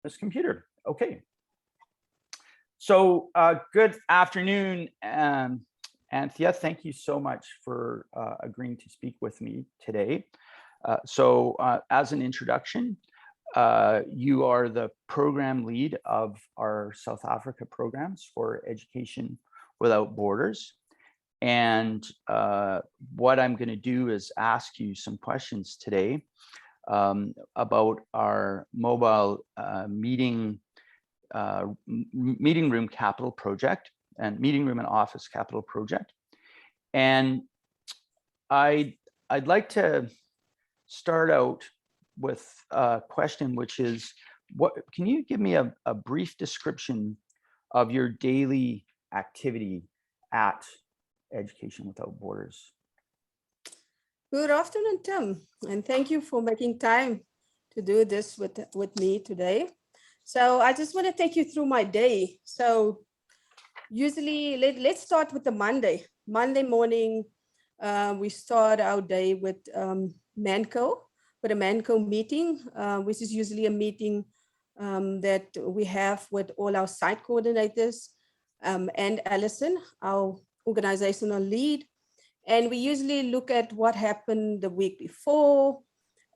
this computer. Okay. So good afternoon, Anthea. Thank you so much for agreeing to speak with me today. As an introduction, you are the program lead of our South Africa programs for Education Without Borders. And what I'm going to do is ask you some questions today about our mobile meeting room capital project and meeting room and office capital project. And I'd like to start out with a question, which is, can you give me a brief description of your daily activity at Education Without Borders? Good afternoon, Tim, and thank you for making time to do this with me today. So I just want to take you through my day. So usually, let's start with the Monday. Monday morning, we start our day with MANCO, with a MANCO meeting, which is usually a meeting that we have with all our site coordinators and Alison, our organizational lead. And we usually look at what happened the week before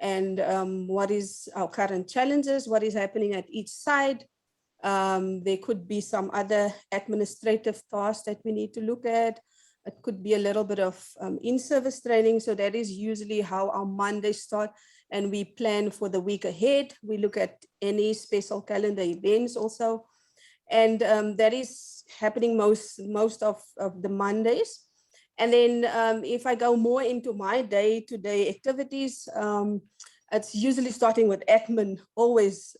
and what is our current challenges, what is happening at each site. There could be some other administrative tasks that we need to look at. It could be a little bit of in-service training. So that is usually how our Mondays start. And we plan for the week ahead. We look at any special calendar events also. And that is happening most of the Mondays. And then if I go more into my day-to-day activities, it's usually starting with admin, always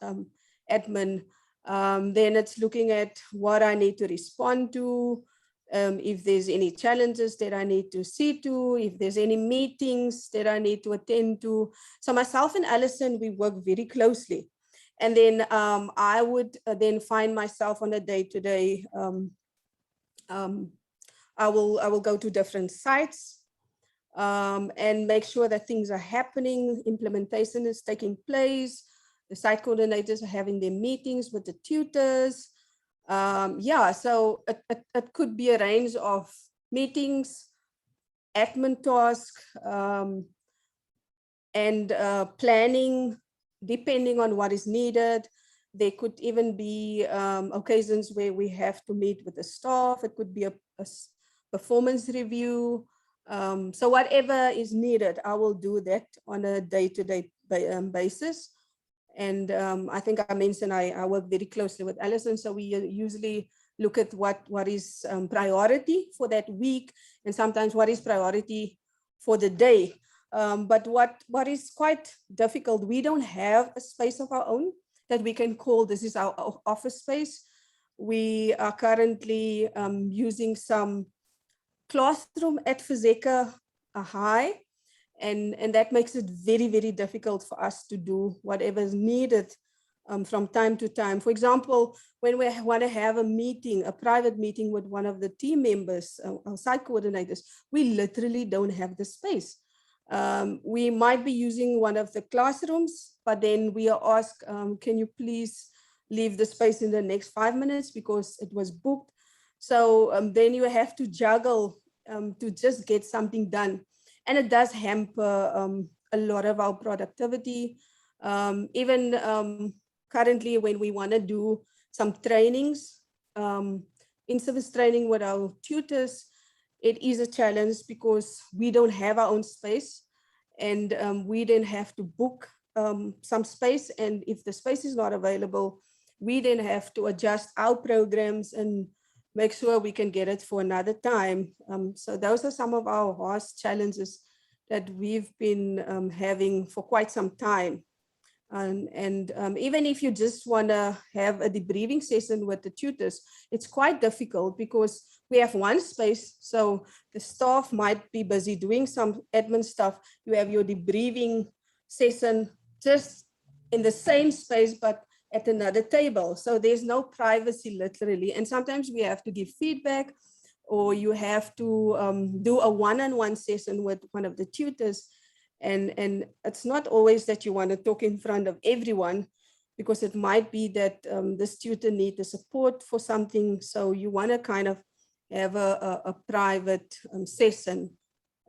admin. Then it's looking at what I need to respond to, if there's any challenges that I need to see to, if there's any meetings that I need to attend to. So myself and Alison, we work very closely. And then I would then find myself on a day-to-day, I will go to different sites and make sure that things are happening, implementation is taking place, the site coordinators are having their meetings with the tutors. So it could be a range of meetings, admin tasks, and planning, depending on what is needed. There could even be occasions where we have to meet with the staff. It could be a performance review. So whatever is needed, I will do that on a day-to-day basis. And I think I mentioned I work very closely with Alison. So we usually look at what is priority for that week, and sometimes what is priority for the day. But what is quite difficult, we don't have a space of our own that we can call this is our office space. We are currently using some classroom at Fazeka High, and that makes it very, very difficult for us to do whatever is needed from time to time. For example, when we want to have a meeting, a private meeting with one of the team members, our site coordinators, we literally don't have the space. We might be using one of the classrooms, but then we are asked, can you please leave the space in the next 5 minutes because it was booked. So then you have to juggle to just get something done. And it does hamper a lot of our productivity. Even currently when we want to do some trainings, in-service training with our tutors, it is a challenge because we don't have our own space, and we then have to book some space. And if the space is not available, we then have to adjust our programs and make sure we can get it for another time. So those are some of our harsh challenges that we've been having for quite some time. And even if you just want to have a debriefing session with the tutors, it's quite difficult because we have one space. So the staff might be busy doing some admin stuff. You have your debriefing session just in the same space, but at another table. So there's no privacy literally. And sometimes we have to give feedback, or you have to do a one-on-one session with one of the tutors. And it's not always that you want to talk in front of everyone, because it might be that this tutor needs the support for something. So you want to kind of have a private session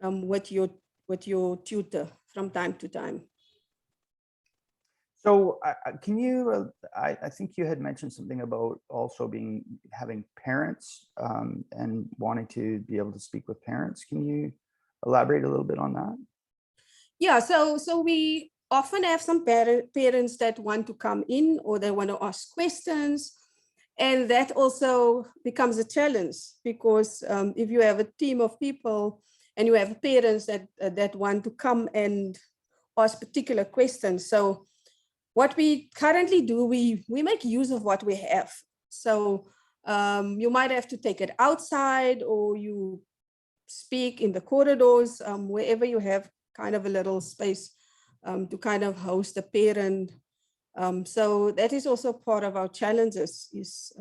with your tutor from time to time. So can you, I think you had mentioned something about also having parents and wanting to be able to speak with parents. Can you elaborate a little bit on that? Yeah, so we often have some parents that want to come in or they want to ask questions. And that also becomes a challenge because if you have a team of people and you have parents that want to come and ask particular questions. So what we currently do, we make use of what we have. So you might have to take it outside or you speak in the corridors, wherever you have kind of a little space to kind of host a parent. So that is also part of our challenges is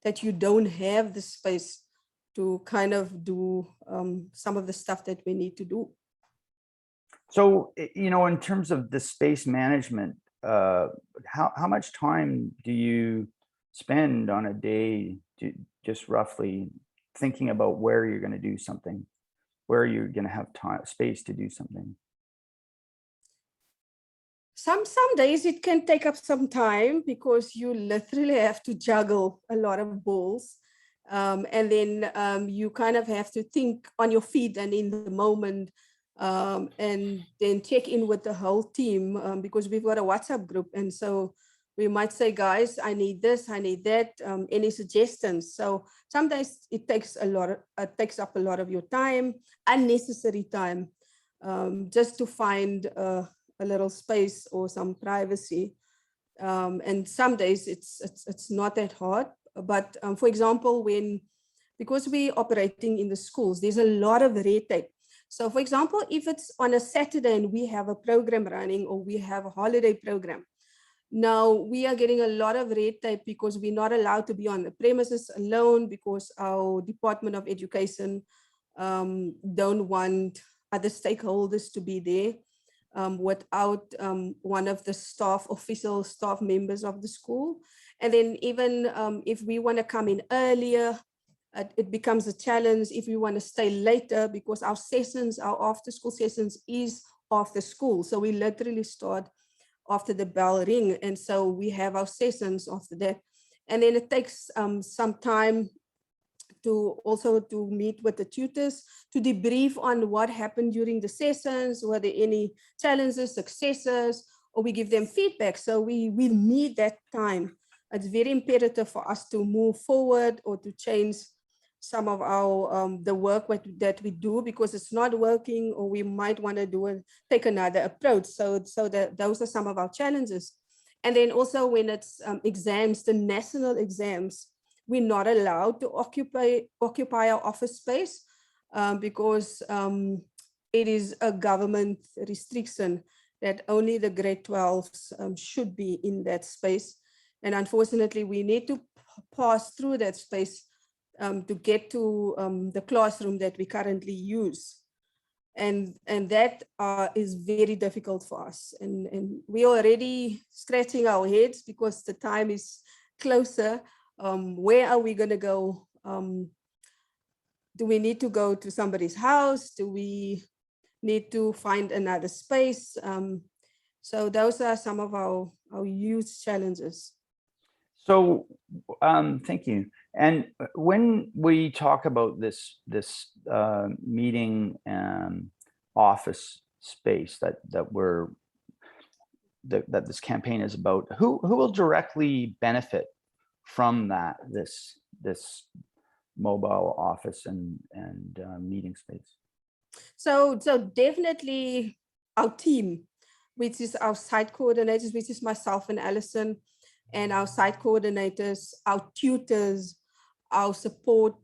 that you don't have the space to kind of do some of the stuff that we need to do. So, in terms of the space management, how much time do you spend on a day just roughly thinking about where you're going to do something, where you're going to have space to do something? Some days it can take up some time because you literally have to juggle a lot of balls. And then you kind of have to think on your feet and in the moment, and then check in with the whole team because we've got a WhatsApp group. And so we might say, guys, I need this, I need that, any suggestions? So sometimes it takes takes up a lot of your time, unnecessary time, just to find a little space or some privacy. And some days it's not that hard. But for example, because we're operating in the schools, there's a lot of red tape. So for example, if it's on a Saturday and we have a program running or we have a holiday program, now we are getting a lot of red tape because we're not allowed to be on the premises alone because our Department of Education don't want other stakeholders to be there without one of the official staff members of the school. And then even if we want to come in earlier, it becomes a challenge if we want to stay later because our after school sessions is after school. So we literally start after the bell ring. And so we have our sessions after that. And then it takes some time to meet with the tutors, to debrief on what happened during the sessions, were there any challenges, successes, or we give them feedback. So we need that time. It's very imperative for us to move forward or to change some of our the work that we do because it's not working, or we might want to take another approach. So that those are some of our challenges. And then also when it's exams, the national exams, we're not allowed to occupy our office space because it is a government restriction that only the grade 12s should be in that space. And unfortunately, we need to pass through that space to get to the classroom that we currently use. And that is very difficult for us. And we're already scratching our heads because the time is closer. Where are we going to go? Do we need to go to somebody's house? Do we need to find another space? So those are some of our huge challenges. So thank you. And when we talk about this meeting office space that this campaign is about, who will directly benefit from this mobile office and meeting space? So definitely our team, which is our site coordinators, which is myself and Alison, and our site coordinators, our tutors, our support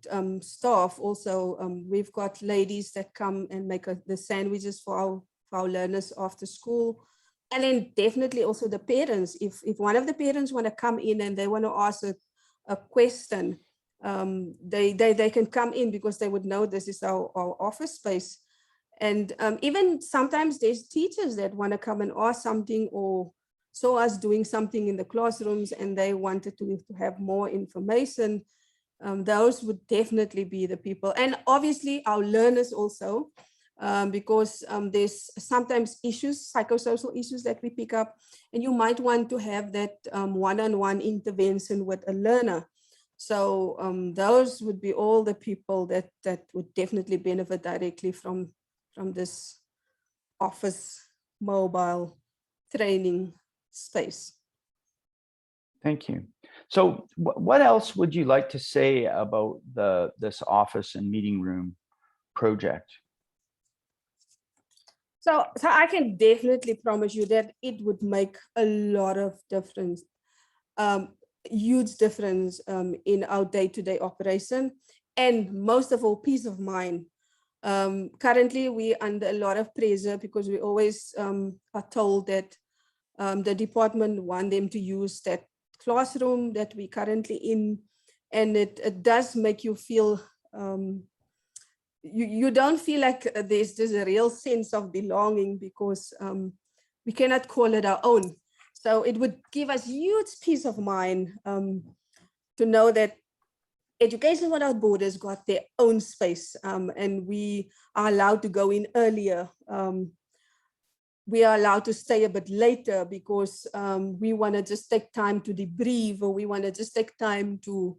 staff. Also, we've got ladies that come and make the sandwiches for our learners after school. And then definitely also the parents. If one of the parents want to come in and they want to ask a question, they can come in because they would know this is our office space. And even sometimes there's teachers that want to come and ask something or saw us doing something in the classrooms and they wanted to have more information, those would definitely be the people. And obviously our learners also, because there's sometimes issues, psychosocial issues that we pick up, and you might want to have that one-on-one intervention with a learner. So those would be all the people that would definitely benefit directly from this office mobile training space. Thank you. So what else would you like to say about this office and meeting room project? So I can definitely promise you that it would make a lot of difference, huge difference in our day-to-day operation, and most of all, peace of mind. Currently, we're under a lot of pressure because we always are told that the department want them to use that classroom that we're currently in, and it does make you feel you don't feel like there's a real sense of belonging, because we cannot call it our own. So it would give us huge peace of mind to know that Education Without Borders got their own space, and we are allowed to go in earlier. We are allowed to stay a bit later because we want to just take time to debrief, or we want to just take time to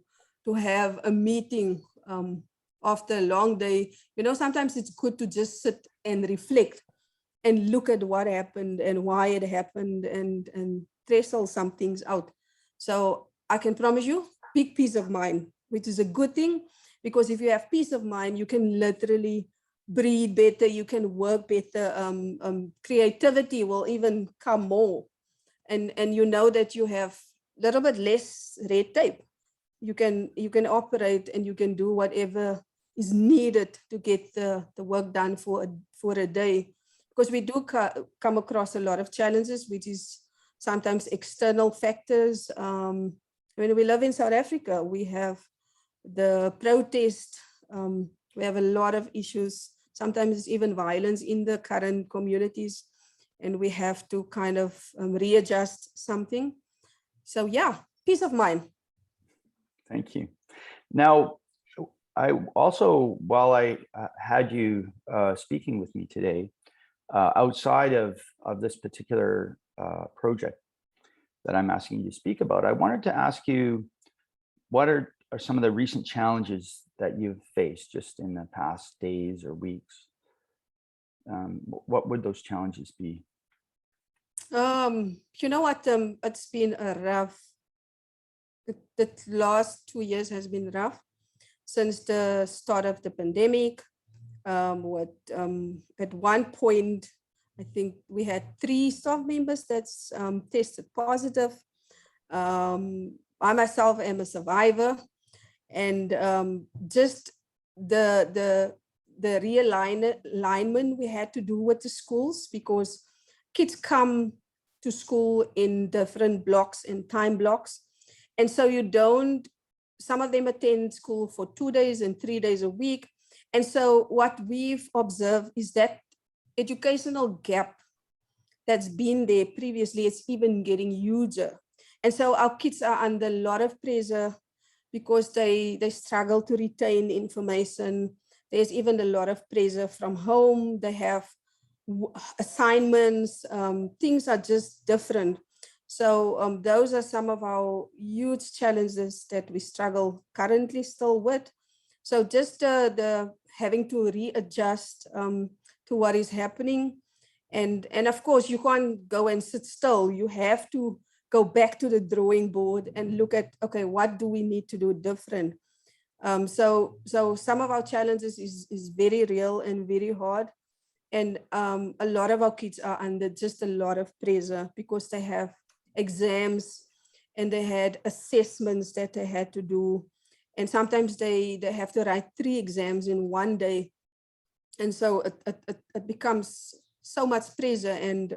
have a meeting after a long day. You know, sometimes it's good to just sit and reflect and look at what happened and why it happened, and wrestle some things out. So I can promise you big peace of mind, which is a good thing, because if you have peace of mind, you can literally breathe better, you can work better, creativity will even come more, and you know that you have a little bit less red tape. You can operate and you can do whatever is needed to get the work done for a day, because we do come across a lot of challenges, which is sometimes external factors. When we live in South Africa, we have the protest, we have a lot of issues, sometimes even violence in the current communities, and we have to kind of readjust something. So yeah, peace of mind. Thank you. Now, I also, while I had you speaking with me today, outside of this particular project that I'm asking you to speak about, I wanted to ask you, what are some of the recent challenges that you've faced just in the past days or weeks? What would those challenges be? You know what, it's been a rough, the last 2 years has been rough since the start of the pandemic. At one point, I think we had 3 staff members that's tested positive. I myself am a survivor, and just the realignment we had to do with the schools, because kids come to school in different blocks and time blocks, and so some of them attend school for 2 days and 3 days a week. And so what we've observed is that educational gap that's been there previously, it's even getting huger. And so our kids are under a lot of pressure because they struggle to retain information. There's even a lot of pressure from home. They have assignments, things are just different. So those are some of our huge challenges that we struggle currently still with. So just the having to readjust to what is happening. And of course, you can't go and sit still. You have to go back to the drawing board and look at, okay, what do we need to do different? So some of our challenges is very real and very hard. And a lot of our kids are under just a lot of pressure because they have exams and they had assessments that they had to do. And sometimes they have to write 3 exams in one day. And so it becomes so much pressure. And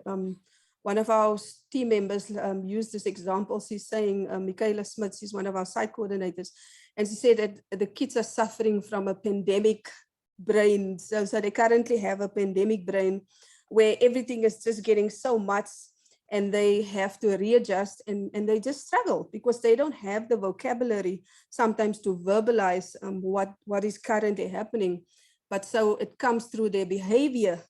one of our team members used this example. She's saying, Michaela Smith, she's one of our site coordinators. And she said that the kids are suffering from a pandemic brain. So they currently have a pandemic brain where everything is just getting so much. and they have to readjust, and they just struggle because they don't have the vocabulary sometimes to verbalize what is currently happening. But so it comes through their behavior.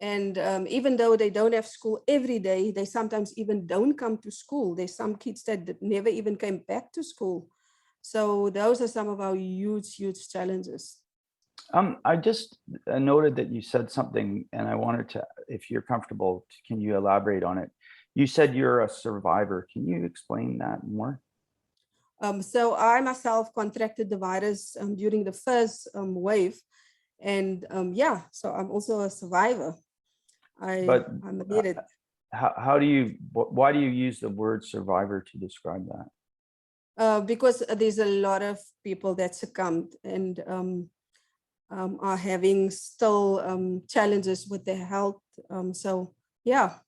And even though they don't have school every day, they sometimes even don't come to school. There's some kids that never even came back to school. So those are some of our huge challenges. I just noted that you said something, and I wanted to, if you're comfortable, can you elaborate on it? You said you're a survivor. Can you explain that more? So I myself contracted the virus during the first wave. And yeah, so I'm also a survivor. I made it. How do you, why do you use the word survivor to describe that? Because there's a lot of people that succumbed and are having still challenges with their health. So yeah,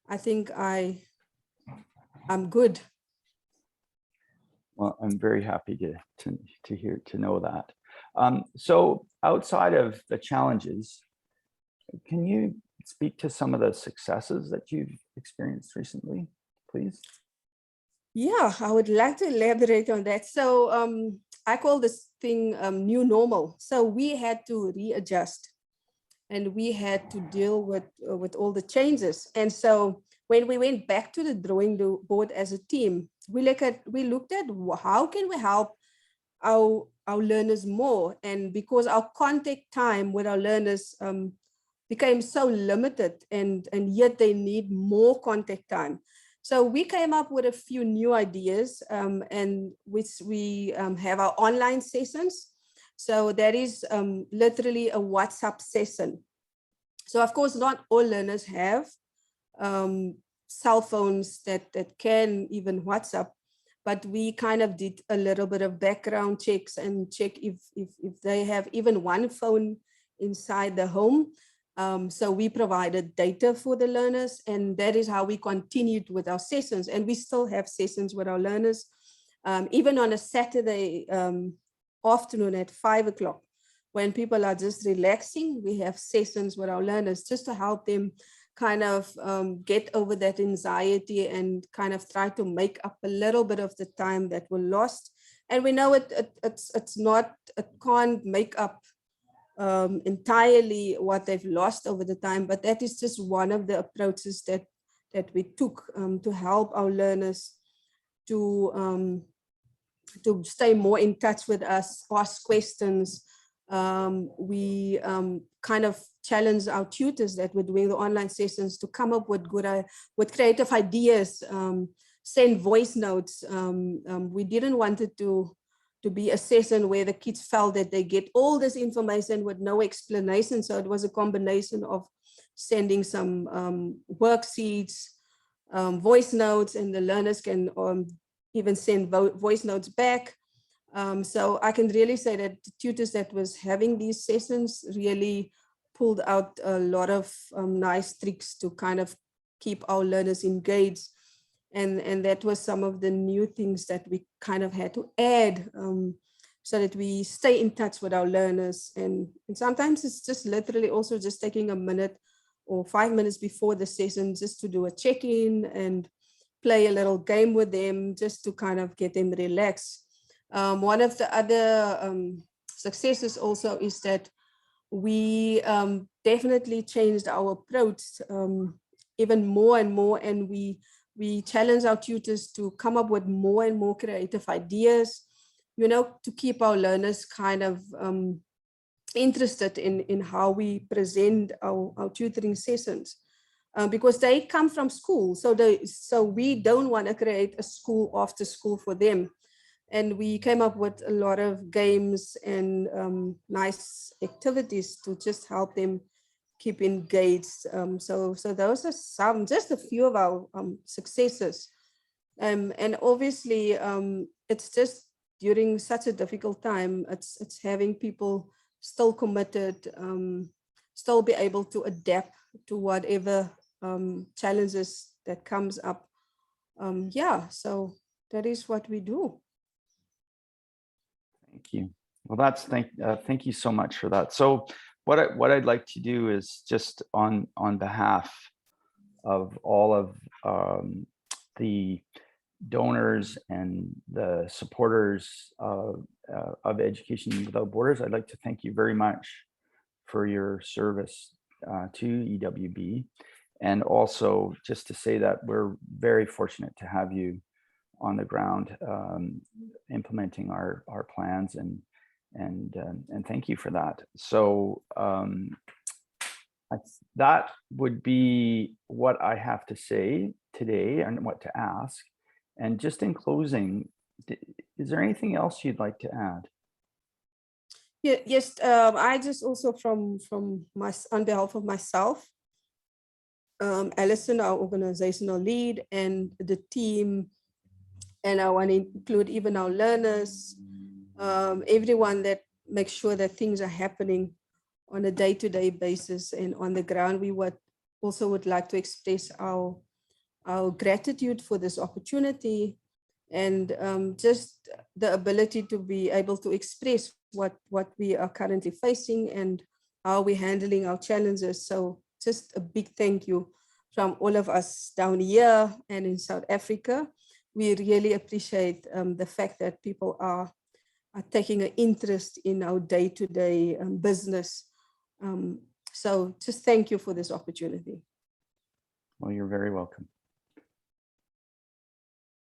I think I'm good. Well, I'm very happy to know that. So outside of the challenges, can you speak to some of the successes that you've experienced recently, please? Yeah, I would like to elaborate on that. So I call this thing new normal. So we had to readjust, and we had to deal with all the changes. And so when we went back to the drawing board as a team, we looked at how can we help our learners more. And because our contact time with our learners became so limited, and yet they need more contact time. So we came up with a few new ideas, and which we have our online sessions. So that is literally a WhatsApp session. So of course, not all learners have cell phones that can even WhatsApp, but we kind of did a little bit of background checks and check if they have even one phone inside the home. So we provided data for the learners, and that is how we continued with our sessions. And we still have sessions with our learners, even on a Saturday afternoon at 5 o'clock. When people are just relaxing, we have sessions with our learners just to help them kind of get over that anxiety and kind of try to make up a little bit of the time that were lost. And we know it can't make up entirely what they've lost over the time, but that is just one of the approaches that we took to help our learners to stay more in touch with us, ask questions. We kind of challenged our tutors that were doing the online sessions to come up with with creative ideas, send voice notes. We didn't want it to be a session where the kids felt that they get all this information with no explanation. So it was a combination of sending some worksheets, voice notes, and the learners can even send voice notes back. So I can really say that the tutors that was having these sessions really pulled out a lot of nice tricks to kind of keep our learners engaged. And that was some of the new things that we kind of had to add so that we stay in touch with our learners. And sometimes it's just literally also just taking a minute or 5 minutes before the session just to do a check-in and play a little game with them just to kind of get them relaxed. One of the other successes also is that we definitely changed our approach even more and more, and we challenge our tutors to come up with more and more creative ideas, you know, to keep our learners kind of interested in how we present our tutoring sessions. Because they come from school, so we don't want to create a school after school for them. And we came up with a lot of games and nice activities to just help them keep engaged. So those are just a few of our successes. And obviously, it's just during such a difficult time, it's having people still committed, still be able to adapt to whatever challenges that comes up. Yeah, so that is what we do. Thank you. Well, thank you so much for that. So what I'd like to do is just on behalf of all of the donors and the supporters of Education Without Borders. I'd like to thank you very much for your service to EWB. And also just to say that we're very fortunate to have you on the ground implementing our plans, and thank you for that. So that would be what I have to say today and what to ask. And just in closing, is there anything else you'd like to add? Yeah, yes, I just also on behalf of myself, Alison, our organizational lead, and the team, and I want to include even our learners, everyone that makes sure that things are happening on a day-to-day basis and on the ground. We would like to express our gratitude for this opportunity, and just the ability to be able to express what we are currently facing and how we're handling our challenges. So just a big thank you from all of us down here and in South Africa. We really appreciate the fact that people are taking an interest in our day-to-day business. So just thank you for this opportunity. Well, you're very welcome.